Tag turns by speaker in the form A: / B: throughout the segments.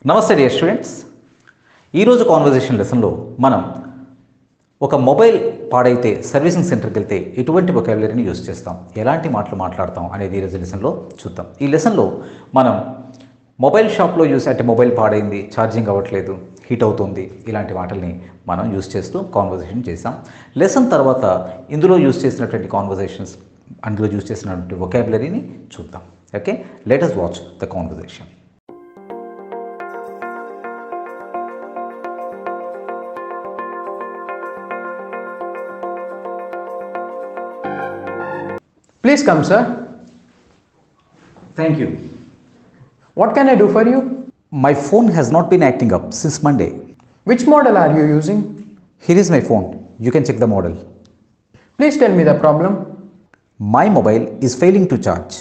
A: నమస్తే dear students. ఈరోజు conversation లెసన్లో మనం ఒక మొబైల్ పాడైతే సర్వీసింగ్ సెంటర్కి వెళ్తే ఎటువంటి వొకాబులరీని యూజ్ చేస్తాం, ఎలాంటి మాటలు మాట్లాడతాం అనేది ఈరోజు లెసన్లో చూద్దాం. ఈ లెసన్లో మనం మొబైల్ షాప్లో మొబైల్ పాడైంది, ఛార్జింగ్ అవ్వట్లేదు, హీట్ అవుతుంది, ఇలాంటి మాటల్ని మనం యూజ్ చేస్తూ కాన్వర్జేషన్ చేసాం. లెసన్ తర్వాత ఇందులో యూజ్ చేసినటువంటి కాన్వర్జేషన్స్, అందులో యూజ్ చేసినటువంటి వొకాబులరీని చూద్దాం. Okay, let us watch the conversation.
B: Please come, sir.
A: Thank you.
B: What can I do for you?
A: My phone has not been acting up since Monday.
B: Which model are you using?
A: Here is my phone. You can check the model.
B: Please tell me the problem.
A: My mobile is failing to charge.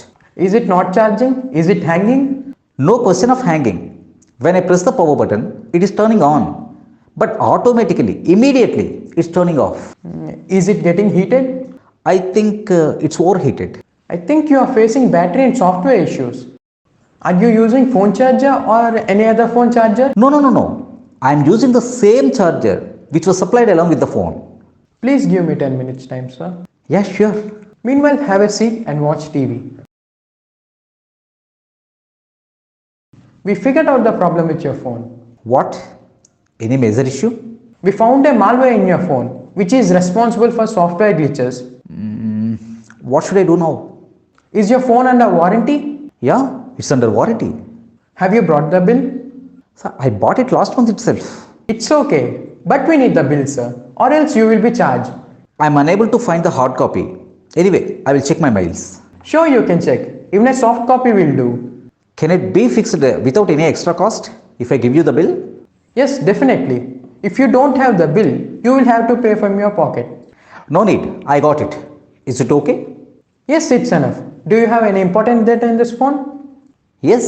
B: Is it not charging? Is it hanging?
A: No question of hanging. When I press the power button, it is turning on. But automatically, immediately, it's turning off.
B: Is it getting heated?
A: I think it's overheated.
B: I think you are facing battery and software issues. Are you using phone charger or any other phone charger?
A: No. I am using the same charger which was supplied along with the phone.
B: Please give me 10 minutes time, sir.
A: Yeah, sure.
B: Meanwhile, have a seat and watch TV. We figured out the problem with your phone.
A: What? Any major issue?
B: We found a malware in your phone which is responsible for software glitches.
A: What should I do now?
B: Is your phone under warranty?
A: Yeah, it's under warranty.
B: Have you brought the bill?
A: Sir, I bought it last month itself.
B: It's okay, but we need the bill, sir, or else you will be charged.
A: I'm unable to find the hard copy. Anyway, I will check my mails.
B: Sure, you can check. Even a soft copy will do.
A: Can it be fixed without any extra cost if I give you the bill?
B: Yes, definitely. If you don't have the bill, you will have to pay from your pocket.
A: No need, I got it. Is it okay?
B: Yes, it's enough. Do you have any important data in this phone?
A: Yes,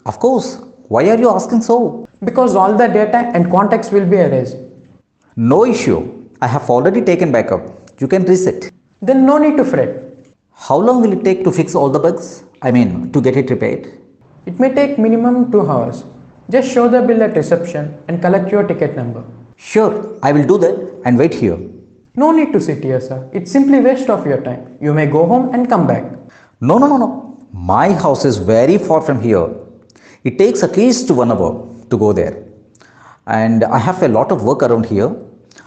A: of course. Why are you asking so?
B: Because all the data and contacts will be erased.
A: No issue. I have already taken backup. You can reset.
B: Then no need to fret.
A: How long will it take to fix all the bugs? To get it repaired?
B: It may take minimum 2 hours. Just show the bill at reception and collect your ticket number.
A: Sure, I will do that and wait here.
B: No need to sit here, sir. It's simply waste of your time. You may go home and come back.
A: No. My house is very far from here. It takes at least 1 hour to go there. And I have a lot of work around here.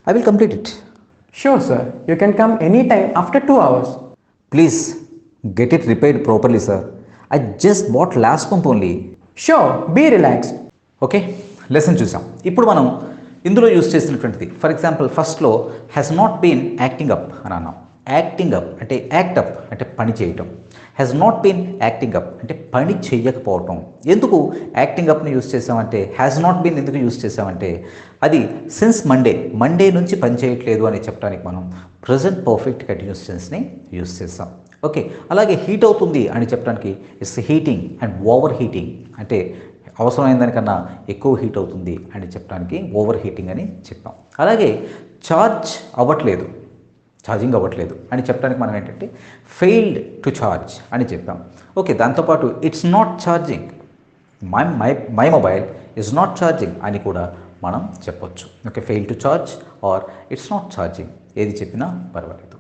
A: I will complete it.
B: Sure, sir. You can come anytime after 2 hours.
A: Please, get it repaired properly, sir. I just bought last month only.
B: Sure, be relaxed.
A: Okay, lesson చూసాం. ఇప్పుడు మనం ఇందులో use చేసినటువంటిది, for example ఫస్ట్లో has not been acting up అని అన్నాం. Acting up అంటే act up అంటే పని చేయటం. Has not been acting up అంటే పని చెయ్యకపోవటం. ఎందుకు యాక్టింగ్ అప్ని యూజ్ చేసామంటే, హ్యాస్ నాట్ బీన్ ఎందుకు యూజ్ చేసామంటే, అది సిన్స్ మండే నుంచి పని చేయట్లేదు అని చెప్పడానికి మనం ప్రజెంట్ పర్ఫెక్ట్ కంటిన్యూస్ టెన్స్ని యూజ్ చేస్తాం. ఓకే, అలాగే హీట్ అవుతుంది అని చెప్పడానికి it's heating and over heating అంటే అవసరమైన దానికన్నా ఎక్కువ హీట్ అవుతుంది అని చెప్పడానికి ఓవర్ హీటింగ్ అని చెప్పాం. అలాగే ఛార్జింగ్ అవ్వట్లేదు అని చెప్పడానికి మనం ఏంటంటే ఫెయిల్డ్ టు ఛార్జ్ అని చెప్పాం. ఓకే, దాంతోపాటు it's not charging, my mobile is not charging అని కూడా మనం చెప్పొచ్చు. Okay, fail to charge or it's not charging, ఏది చెప్పినా పర్వాలేదు.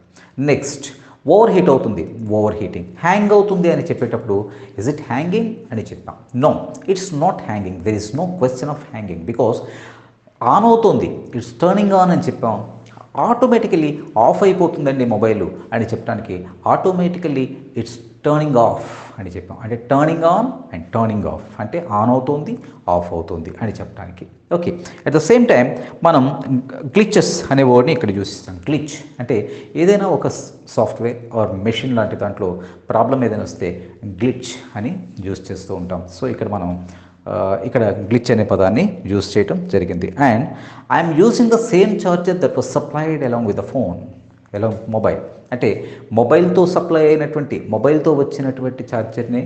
A: నెక్స్ట్, ఓవర్ హీట్ అవుతుంది, ఓవర్ హీటింగ్. హ్యాంగ్ అవుతుంది అని చెప్పేటప్పుడు ఇస్ ఇట్ హ్యాంగింగ్ అని చెప్పాం. No, it's not hanging. There is no question of hanging because on అవుతుంది, ఇట్స్ టర్నింగ్ ఆన్ అని చెప్పాం. ఆటోమేటికలీ ఆఫ్ అయిపోతుందండి మొబైల్ అని చెప్పడానికి ఆటోమేటికల్లీ ఇట్స్ టర్నింగ్ ఆఫ్ అని చెప్పాం. అంటే turning on and turning of అంటే ఆన్ అవుతుంది, ఆఫ్ అవుతుంది అని చెప్పడానికి. Okay, at the same time మనం గ్లిచెస్ అనే వర్డ్ని ఇక్కడ యూజ్ చేస్తాం. గ్లిచ్ అంటే ఏదైనా ఒక సాఫ్ట్వేర్ ఆర్ మెషిన్ లాంటి దాంట్లో ప్రాబ్లం ఏదైనా వస్తే గ్లిచ్ అని యూజ్ చేస్తూ ఉంటాం. సో ఇక్కడ మనం ఇక్కడ గ్లిచ్ అనే పదాన్ని యూజ్ చేయటం జరిగింది. And I'm using the same charger that was supplied along with the phone, along mobile. అంటే మొబైల్తో వచ్చినటువంటి ఛార్జర్ని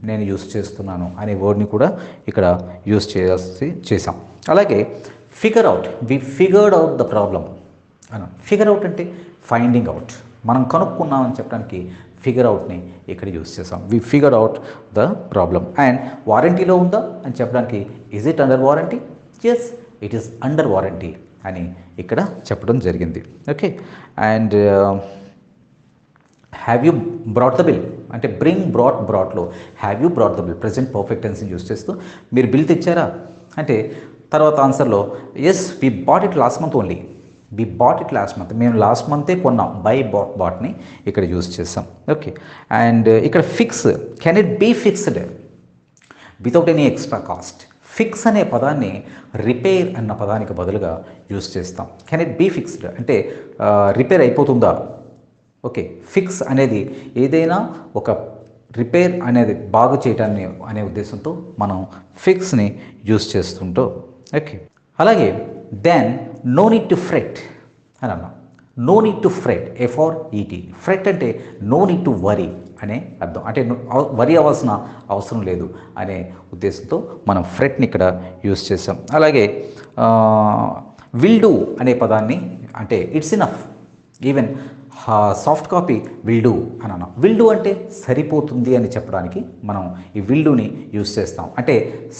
A: నేను యూజ్ చేస్తున్నాను అనే వర్డ్ని కూడా ఇక్కడ యూజ్ చేసాం. అలాగే we figured out the problem అన్నాం. ఫిగర్ అవుట్ అంటే ఫైండింగ్ అవుట్, మనం కనుక్కున్నామని చెప్పడానికి ఫిగర్ అవుట్ని ఇక్కడ యూస్ చేసాం. We figure out the problem. And వారంటీలో ఉందా అని చెప్పడానికి is it under warranty? Yes, it is under warranty అని ఇక్కడ చెప్పడం జరిగింది. Okay, and have you brought the bill అంటే బ్రాట్లో have you brought the bill present perfect టెన్స్ని యూస్ చేస్తూ మీరు బిల్ తెచ్చారా అంటే తర్వాత ఆన్సర్లో yes we bought it last month only. We bought it last month, మేము లాస్ట్ మంతే కొన్నాం. బై బాట్ని ఇక్కడ యూజ్ చేస్తాం. ఓకే, అండ్ ఇక్కడ fix, can it be fixed without any extra cost? Fix అనే పదాన్ని రిపేర్ అన్న పదానికి బదులుగా యూజ్ చేస్తాం. కెన్ ఇట్ బీ ఫిక్స్డ్ అంటే రిపేర్ అయిపోతుందా? ఓకే, ఫిక్స్ అనేది ఏదైనా ఒక రిపేర్ అనేది బాగు చేయటాన్ని అనే ఉద్దేశంతో మనం ఫిక్స్ని యూజ్ చేస్తుంటాం. ఓకే, అలాగే then no need to fret అని అన్నాం. No need to fret, F R E T. Fret అంటే నో నీడ్ టు వరీ అనే అర్థం. అంటే వరి అవ్వాల్సిన అవసరం లేదు అనే ఉద్దేశంతో మనం ఫ్రెట్ని ఇక్కడ యూజ్ చేసాం. అలాగే విల్ డూ అనే పదాన్ని అంటే it's enough, even soft copy will do అని అన్నాం. విల్ డూ అంటే సరిపోతుంది అని చెప్పడానికి మనం ఈ విల్ డూని యూజ్ చేస్తాం. అంటే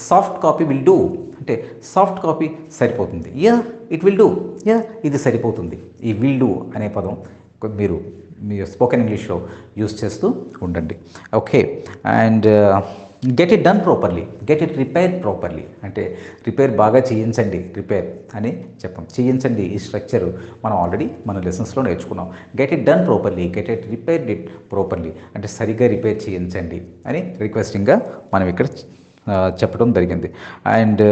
A: సాఫ్ట్ కాపీ విల్ డూ అంటే సాఫ్ట్ కాపీ సరిపోతుంది. ఇట్ విల్ డూ, ఇది సరిపోతుంది. ఈ విల్ డూ అనే పదం మీరు మీ స్పోకెన్ ఇంగ్లీష్లో యూజ్ చేస్తూ ఉండండి. Okay, and get it done properly, get it repair properly అంటే రిపేర్ బాగా చేయించండి, రిపేర్ అని చెప్పాం. చేయించండి ఈ స్ట్రక్చర్ మనం ఆల్రెడీ మన లెసన్స్లో నేర్చుకున్నాం. Get it done properly, get it repair it properly అంటే సరిగ్గా రిపేర్ చేయించండి అని రిక్వెస్టింగ్గా మనం ఇక్కడ చెప్పడం జరిగింది. And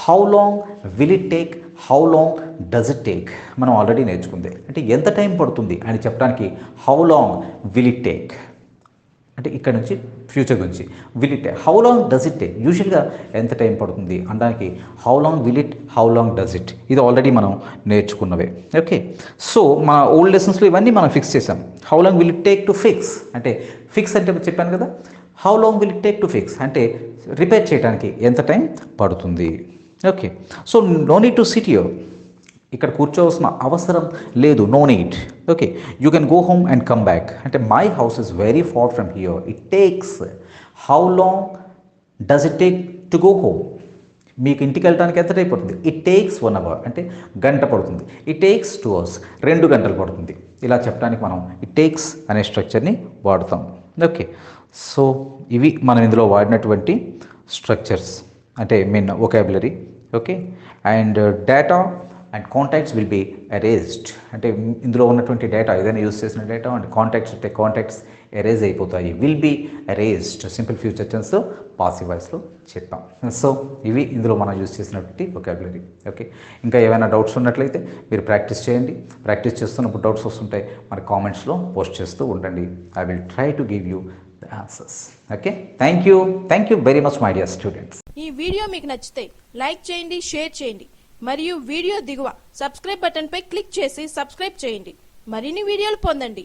A: how long will it take, how long does it take మనం ఆల్రెడీ నేర్చుకుంది. అంటే ఎంత టైం పడుతుంది అని చెప్పడానికి how long will it take అంటే ఇక్కడ నుంచి ఫ్యూచర్ గురించి. Will it take, how long does it take యూజువల్గా ఎంత టైం పడుతుంది అనడానికి how long will it, how long does it ఇది ఆల్రెడీ మనం నేర్చుకున్నవే. ఓకే, సో మన ఓల్డ్ లెసన్స్లో ఇవన్నీ మనం ఫిక్స్ చేసాం. How long will it take to fix అంటే ఫిక్స్ అంటే చెప్పాను కదా. How long will it take to fix అంటే రిపేర్ చేయడానికి ఎంత టైం పడుతుంది. Okay, so no need to sit here ఇక్కడ కూర్చోవలసిన అవసరం లేదు. No need. Okay, you can go home and come back అంటే my house is very far from here. It takes, how long does it take to go home మీకు ఇంటికి వెళ్ళడానికి ఎంత time పడుతుంది? ఇట్ టేక్స్ 1 hour అంటే గంట పడుతుంది. It takes 2 hours 2 గంటలు పడుతుంది. ఇలా చెప్పడానికి మనం ఇట్ టేక్స్ అనే స్ట్రక్చర్ని వాడతాం. ఓకే, సో ఇవి మనం ఇందులో వాడినటువంటి స్ట్రక్చర్స్ అంటే mean vocabulary. Okay, and data and contacts will be erased అంటే ఇందులో ఉన్నటువంటి డేటా ఏదైనా యూజ్ చేసిన డేటా అండ్ కాంటాక్ట్స్ అంటే కాంటాక్ట్స్ ఎరేజ్ అయిపోతాయి. Will be erased simple future టెన్స్లో పాసివ్ వాయిస్లో చెప్పాం. సో ఇవి ఇందులో మనం యూజ్ చేసినటువంటి వొకాబులరీ. ఓకే, ఇంకా ఏమైనా డౌట్స్ ఉన్నట్లయితే మీరు ప్రాక్టీస్ చేయండి. ప్రాక్టీస్ చేస్తున్నప్పుడు డౌట్స్ వస్తుంటాయి మన కామెంట్స్లో పోస్ట్ చేస్తూ ఉండండి. I will try to give you the answers. Okay, thank you very much my dear students.
C: ఈ వీడియో మీకు నచ్చితే లైక్ చేయండి, షేర్ చేయండి మరియు వీడియో దిగువ సబ్స్క్రైబ్ బటన్ పై క్లిక్ చేసి సబ్స్క్రైబ్ చేయండి. మరిన్ని వీడియోలు పొందండి.